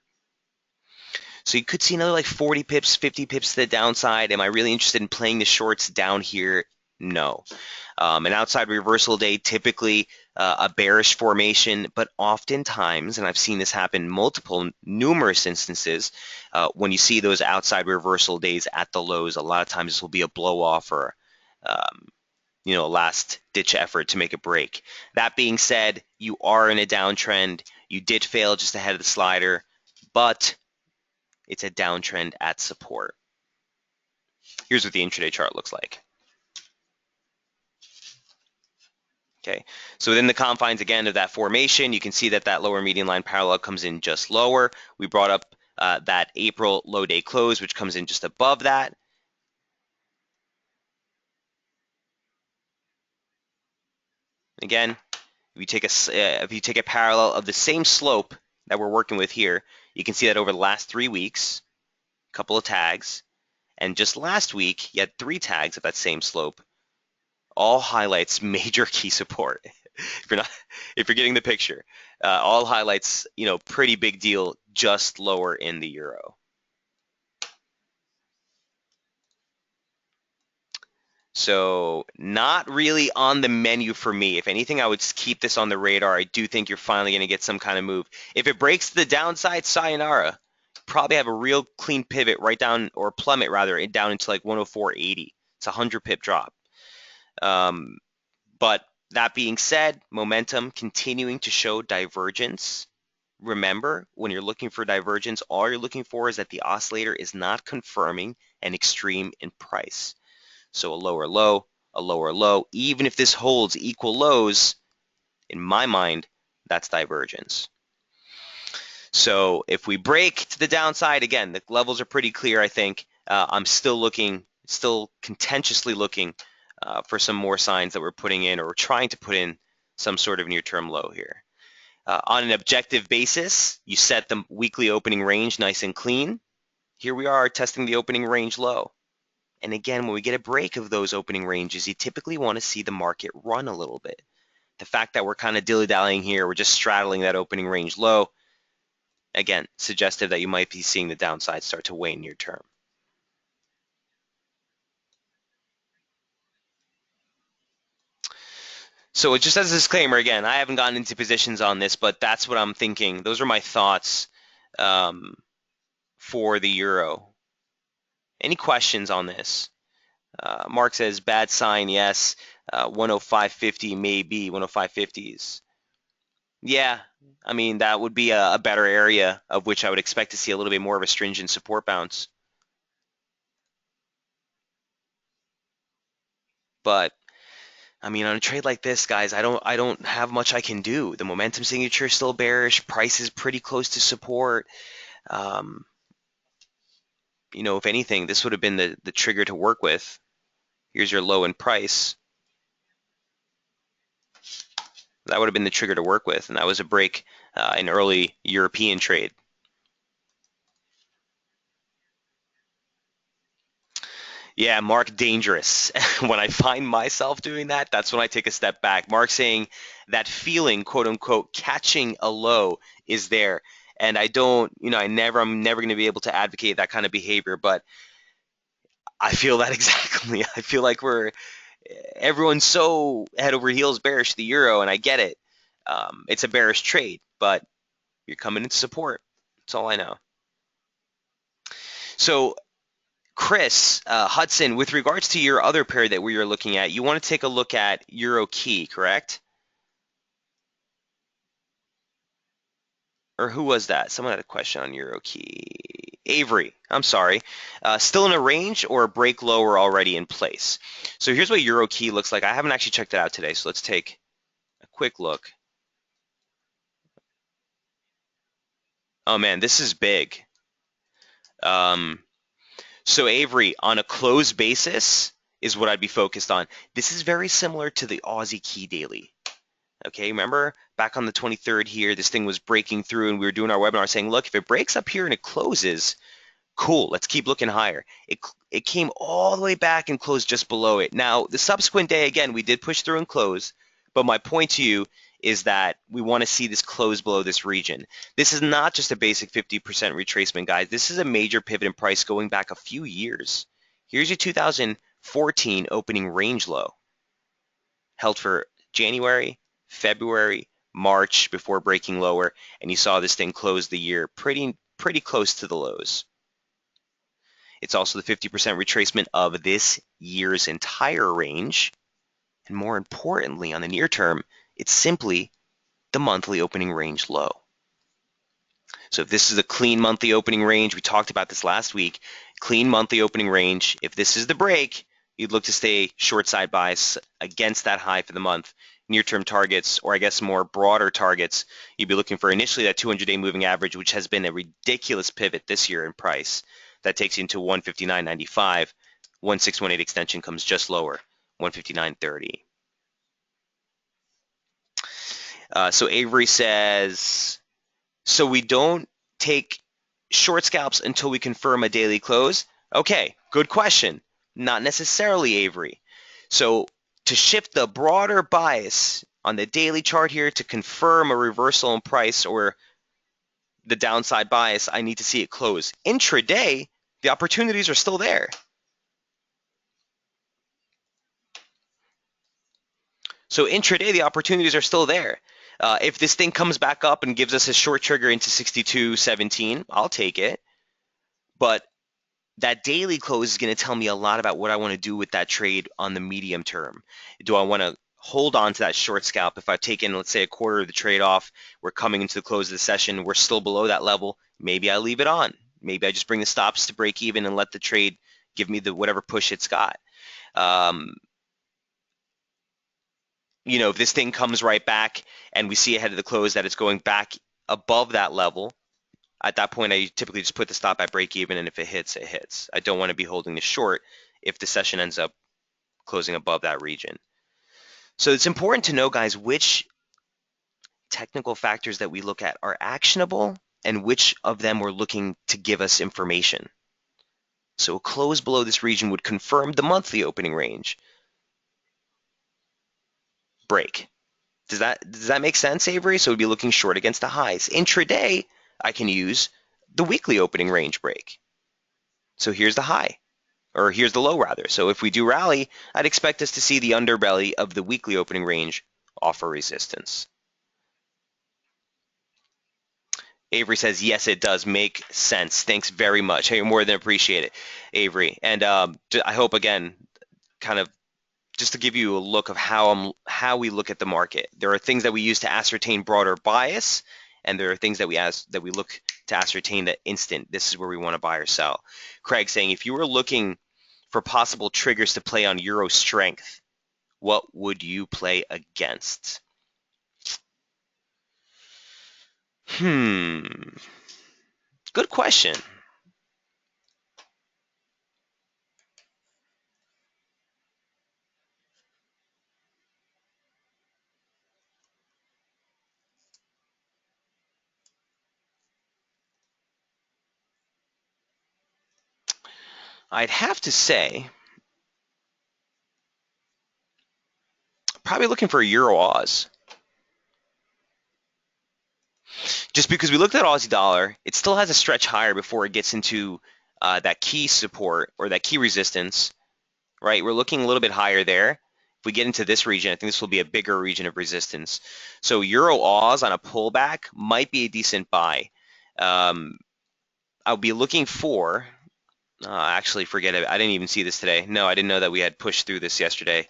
So you could see another like 40 pips, 50 pips to the downside. Am I really interested in playing the shorts down here? No. An outside reversal day, typically a bearish formation, but oftentimes, and I've seen this happen numerous instances, when you see those outside reversal days at the lows, a lot of times this will be a blow off or a last ditch effort to make a break. That being said, you are in a downtrend. You did fail just ahead of the slider, but it's a downtrend at support. Here's what the intraday chart looks like. Okay, so within the confines again of that formation, you can see that that lower median line parallel comes in just lower. We brought up that April low day close, which comes in just above that. Again, if you take a parallel of the same slope that we're working with here, you can see that over the last 3 weeks, a couple of tags, and just last week, you had 3 tags of that same slope. All highlights major key support. if you're getting the picture, all highlights, pretty big deal, just lower in the euro. So not really on the menu for me. If anything, I would keep this on the radar. I do think you're finally going to get some kind of move. If it breaks to the downside, sayonara. Probably have a real clean pivot right down, or plummet rather, down into like 104.80. It's a 100 pip drop. But that being said, momentum continuing to show divergence. Remember, when you're looking for divergence, all you're looking for is that the oscillator is not confirming an extreme in price. So a lower low, even if this holds equal lows, in my mind, that's divergence. So if we break to the downside, again, the levels are pretty clear, I think. I'm still contentiously looking for some more signs that we're putting in, or we're trying to put in some sort of near-term low here. On an objective basis, you set the weekly opening range nice and clean. Here we are testing the opening range low. And again, when we get a break of those opening ranges, you typically want to see the market run a little bit. The fact that we're kind of dilly-dallying here, we're just straddling that opening range low, again, suggestive that you might be seeing the downside start to wane near term. So just as a disclaimer, again, I haven't gotten into positions on this, but that's what I'm thinking. Those are my thoughts um, for the euro. Any questions on this? Mark says bad sign, yes. 105.50 maybe 105.50s. Yeah, I mean that would be a better area of which I would expect to see a little bit more of a stringent support bounce. But I mean, on a trade like this, guys, I don't have much I can do. The momentum signature is still bearish. Price is pretty close to support. Um, if anything, this would have been the trigger to work with. Here's your low in price. That would have been the trigger to work with, and that was a break in early European trade. Yeah, Mark, dangerous. When I find myself doing that, that's when I take a step back. Mark saying that feeling, quote unquote, catching a low is there. And I don't, I'm never going to be able to advocate that kind of behavior, but I feel that exactly. I feel like everyone's so head over heels bearish the euro, and I get it. It's a bearish trade, but you're coming into support. That's all I know. So Chris Hudson, with regards to your other pair that we were looking at, you want to take a look at Euro Key, correct? Or who was that? Someone had a question on Euro Key. Avery, I'm sorry. Still in a range or a break lower already in place? So here's what Euro Key looks like. I haven't actually checked it out today, so let's take a quick look. Oh man, this is big. So Avery, on a closed basis is what I'd be focused on. This is very similar to the Aussie Key Daily. Okay, remember back on the 23rd here, this thing was breaking through and we were doing our webinar saying, look, if it breaks up here and it closes, cool, let's keep looking higher. It came all the way back and closed just below it. Now, the subsequent day, again, we did push through and close, but my point to you is that we want to see this close below this region. This is not just a basic 50% retracement, guys. This is a major pivot in price going back a few years. Here's your 2014 opening range low, held for January, February, March before breaking lower, and you saw this thing close the year pretty close to the lows. It's also the 50% retracement of this year's entire range. And more importantly, on the near term, it's simply the monthly opening range low. So if this is a clean monthly opening range, we talked about this last week, clean monthly opening range, if this is the break, you'd look to stay short side bias against that high for the month. Near-term targets, or I guess more broader targets, you'd be looking for initially that 200-day moving average, which has been a ridiculous pivot this year in price. That takes you into 159.95. 1618 extension comes just lower, 159.30. So Avery says, so we don't take short scalps until we confirm a daily close? Okay, good question. Not necessarily, Avery. So to shift the broader bias on the daily chart here to confirm a reversal in price or the downside bias, I need to see it close. Intraday, the opportunities are still there. So intraday, the opportunities are still there. If this thing comes back up and gives us a short trigger into 62.17, I'll take it. But that daily close is going to tell me a lot about what I want to do with that trade on the medium term. Do I want to hold on to that short scalp? If I've taken, let's say, a quarter of the trade off, we're coming into the close of the session, we're still below that level, maybe I leave it on. Maybe I just bring the stops to break even and let the trade give me the whatever push it's got. If this thing comes right back and we see ahead of the close that it's going back above that level, at that point, I typically just put the stop at break even, and if it hits, it hits. I don't want to be holding the short if the session ends up closing above that region. So it's important to know, guys, which technical factors that we look at are actionable and which of them we're looking to give us information. So a close below this region would confirm the monthly opening range. Break. Does that make sense, Avery? So we'd be looking short against the highs. Intraday, I can use the weekly opening range break. So here's the high, or here's the low rather. So if we do rally, I'd expect us to see the underbelly of the weekly opening range offer resistance. Avery says, yes, it does make sense. Thanks very much. Hey, more than appreciate it, Avery. And I hope, again, kind of just to give you a look of how we look at the market. There are things that we use to ascertain broader bias, and there are things that we look to ascertain the instant. This is where we want to buy or sell. Craig saying, if you were looking for possible triggers to play on euro strength, what would you play against? Good question. I'd have to say, probably looking for a Euro Oz. Just because we looked at Aussie Dollar, it still has a stretch higher before it gets into that key support or that key resistance, right? We're looking a little bit higher there. If we get into this region, I think this will be a bigger region of resistance. So Euro Oz on a pullback might be a decent buy. I'll be looking for, actually forget it. I didn't even see this today. No, I didn't know that we had pushed through this yesterday.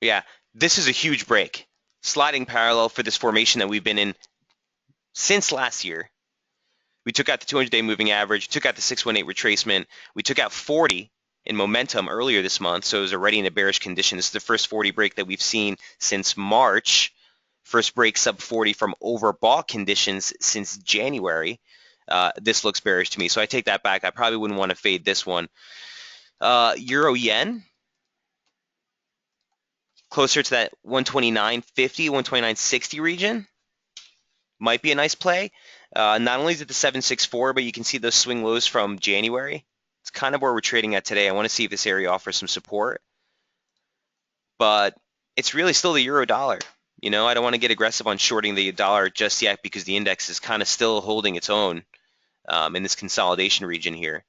Yeah, this is a huge break. Sliding parallel for this formation that we've been in since last year. We took out the 200-day moving average, took out the 618 retracement. We took out 40 in momentum earlier this month, so it was already in a bearish condition. This is the first 40 break that we've seen since March. First break sub 40 from overbought conditions since January. This looks bearish to me, so I take that back. I probably wouldn't want to fade this one. Euro yen, closer to that 129.50, 129.60 region. Might be a nice play. Not only is it the 764, but you can see those swing lows from January. It's kind of where we're trading at today. I want to see if this area offers some support. But it's really still the euro dollar. You know, I don't want to get aggressive on shorting the dollar just yet because the index is kind of still holding its own in this consolidation region here.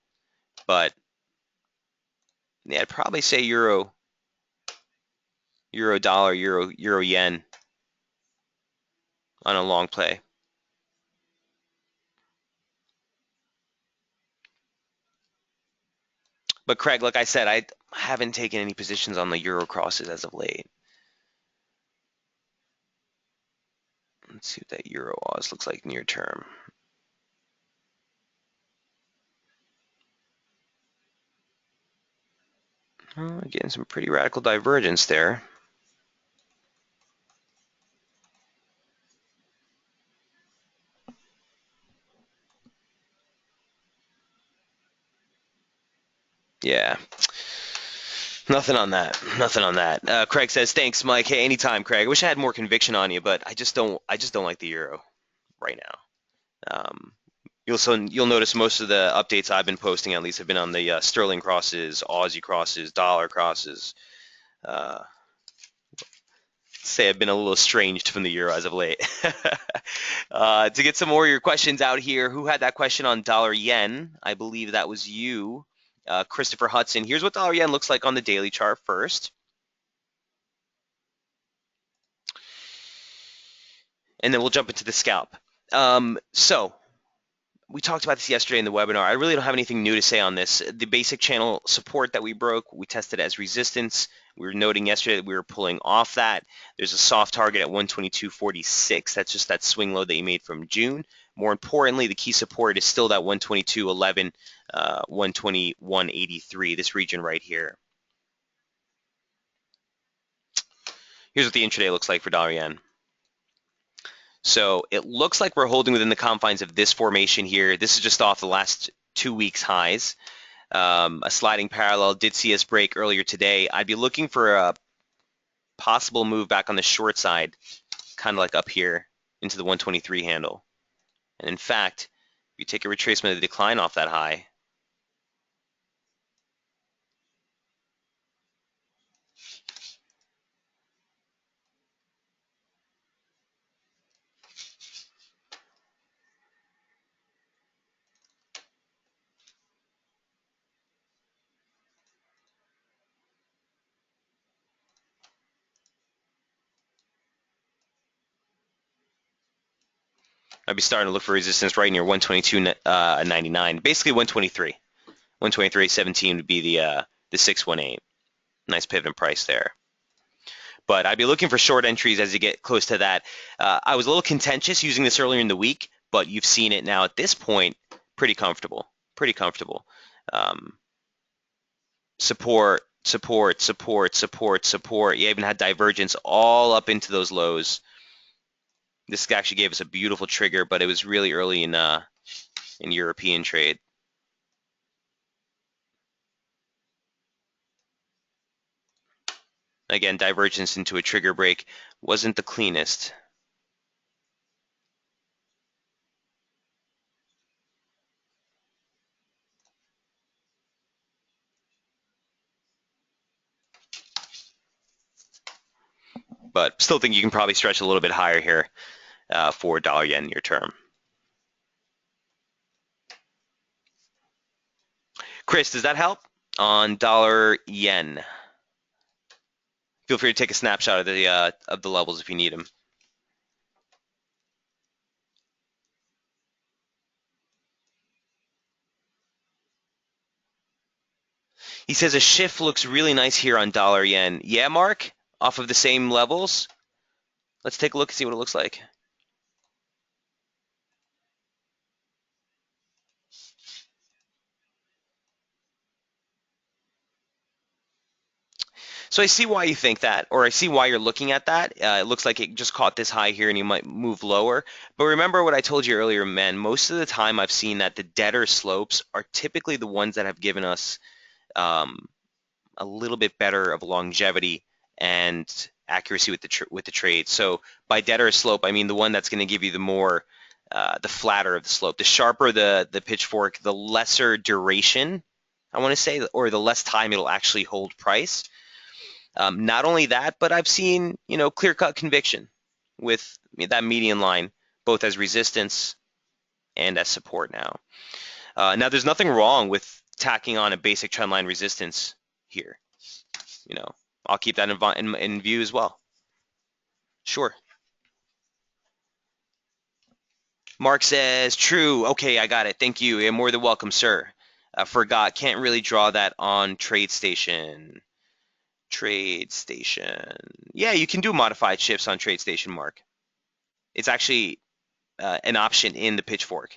But yeah, I'd probably say euro dollar, euro yen on a long play. But Craig, like I said, I haven't taken any positions on the euro crosses as of late. Let's see what that euro Oz looks like near term. Getting some pretty radical divergence there. Yeah. Nothing on that. Nothing on that. Craig says, "Thanks, Mike. Hey, anytime, Craig. I wish I had more conviction on you, but I just don't. I just don't like the euro right now. You'll notice most of the updates I've been posting at least have been on the sterling crosses, Aussie crosses, dollar crosses. Uh, say I've been a little estranged from the euro as of late. To get some more of your questions out here, who had that question on dollar yen? I believe that was you, Christopher Hudson. Here's what dollar yen looks like on the daily chart first. And then we'll jump into the scalp. So we talked about this yesterday in the webinar. I really don't have anything new to say on this. The basic channel support that we broke, we tested as resistance. We were noting yesterday that we were pulling off that. There's a soft target at 122.46. That's just that swing low that you made from June. More importantly, the key support is still that 122.11, 121.83, this region right here. Here's what the intraday looks like for dollar yen. So it looks like we're holding within the confines of this formation here. This is just off the last 2 weeks highs. A sliding parallel did see us break earlier today. I'd be looking for a possible move back on the short side, kind of like up here into the 123 handle. And in fact, if you take a retracement of the decline off that high, I'd be starting to look for resistance right near 122.99, basically 123. 123.17 would be the 618. Nice pivot price there. But I'd be looking for short entries as you get close to that. I was a little contentious using this earlier in the week, but you've seen it now at this point. Pretty comfortable. Pretty comfortable. Support, support, support, support, support. You even had divergence all up into those lows. This actually gave us a beautiful trigger, but it was really early in European trade. Again, divergence into a trigger break wasn't the cleanest. But still think you can probably stretch a little bit higher here for dollar yen near term. Chris, does that help on dollar yen? Feel free to take a snapshot of the levels if you need them. He says a shift looks really nice here on dollar yen. Yeah, Mark, off of the same levels. Let's take a look and see what it looks like. So I see why you think that, or I see why you're looking at that. It looks like it just caught this high here and you might move lower. But remember what I told you earlier, man, most of the time I've seen that the deader slopes are typically the ones that have given us a little bit better of longevity and accuracy with the trade. So by deader slope, I mean the one that's going to give you the more, the flatter of the slope. The sharper the pitchfork, the lesser duration, I want to say, or the less time it'll actually hold price. Not only that, but I've seen, clear-cut conviction with that median line, both as resistance and as support now. Now, there's nothing wrong with tacking on a basic trendline resistance here. I'll keep that in view as well. Sure. Mark says, true. Okay, I got it. Thank you. You're more than welcome, sir. Forgot. Can't really draw that on TradeStation. TradeStation. Yeah, you can do modified shifts on TradeStation, Mark. It's actually an option in the pitchfork.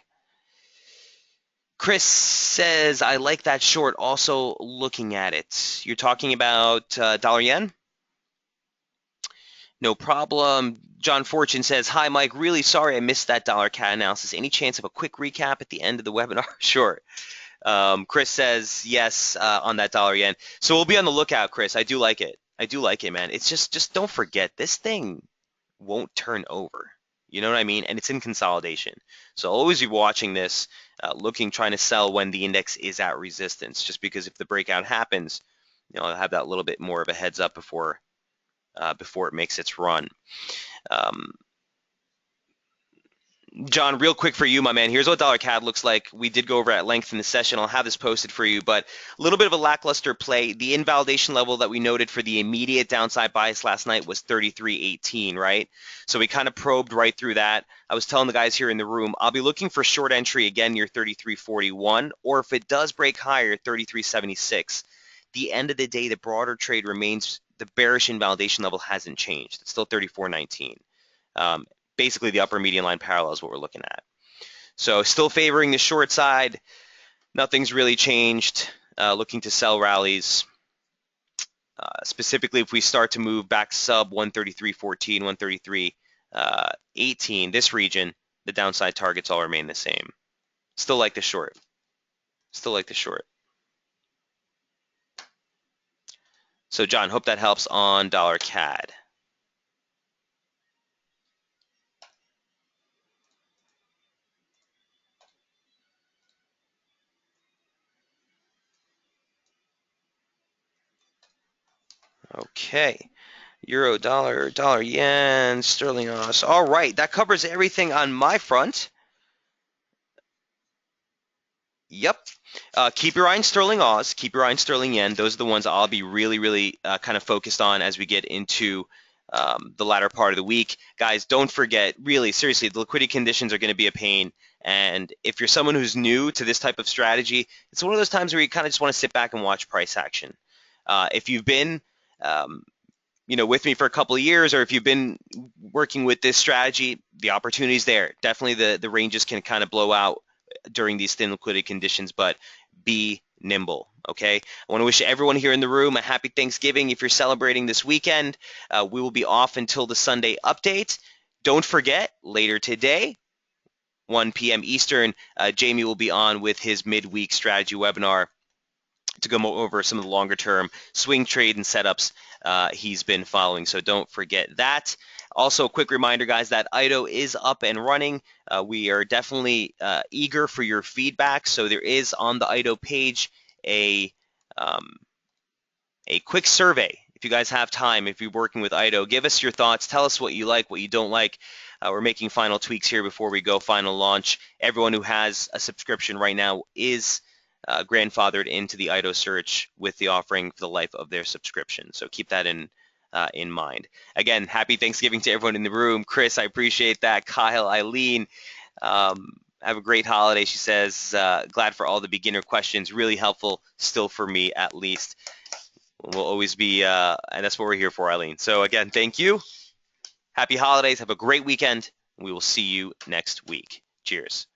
Chris says, I like that short. Also looking at it. You're talking about dollar yen? No problem. John Fortune says, hi, Mike. Really sorry I missed that dollar CAD analysis. Any chance of a quick recap at the end of the webinar? Sure. Chris says, yes, on that dollar yen. So we'll be on the lookout, Chris. I do like it. I do like it, man. It's just don't forget, this thing won't turn over. You know what I mean? And it's in consolidation. So always be watching this, trying to sell when the index is at resistance, just because if the breakout happens, I'll have that little bit more of a heads up before it makes its run. John, real quick for you, my man, here's what dollar CAD looks like. We did go over at length in the session. I'll have this posted for you, but a little bit of a lackluster play. The invalidation level that we noted for the immediate downside bias last night was 33.18, right? So we kind of probed right through that. I was telling the guys here in the room, I'll be looking for short entry again near 33.41, or if it does break higher, 33.76. The end of the day, the broader trade remains, the bearish invalidation level hasn't changed. It's still 34.19. Basically, the upper median line parallel is what we're looking at. So still favoring the short side. Nothing's really changed. Looking to sell rallies. Specifically, if we start to move back sub 133.14, 133.18, this region, the downside targets all remain the same. Still like the short. Still like the short. So, John, hope that helps on dollar CAD. Okay. Euro, dollar, dollar yen, sterling Aus. All right, that covers everything on my front. Yep. Keep your eye on sterling Aus. Keep your eye on sterling yen. Those are the ones I'll be really, really kind of focused on as we get into the latter part of the week. Guys, don't forget, really, seriously, the liquidity conditions are going to be a pain. And if you're someone who's new to this type of strategy, it's one of those times where you kind of just want to sit back and watch price action. If you've been with me for a couple of years, or if you've been working with this strategy, the opportunity's there. Definitely the ranges can kind of blow out during these thin liquidity conditions, but be nimble, okay? I want to wish everyone here in the room a happy Thanksgiving if you're celebrating this weekend. We will be off until the Sunday update. Don't forget, later today, 1 p.m. Eastern, Jamie will be on with his midweek strategy webinar to go over some of the longer term swing trade and setups he's been following. So don't forget that. Also, a quick reminder, guys, that IDO is up and running. We are definitely eager for your feedback. So there is on the IDO page a quick survey. If you guys have time, if you're working with IDO, give us your thoughts. Tell us what you like, what you don't like. We're making final tweaks here before we go final launch. Everyone who has a subscription right now is grandfathered into the IDO search with the offering for the life of their subscription. So keep that in mind. Again, happy Thanksgiving to everyone in the room. Chris, I appreciate that. Kyle, Eileen, have a great holiday. She says, glad for all the beginner questions. Really helpful still for me, at least. We'll always be, and that's what we're here for, Eileen. So again, thank you. Happy holidays. Have a great weekend. We will see you next week. Cheers.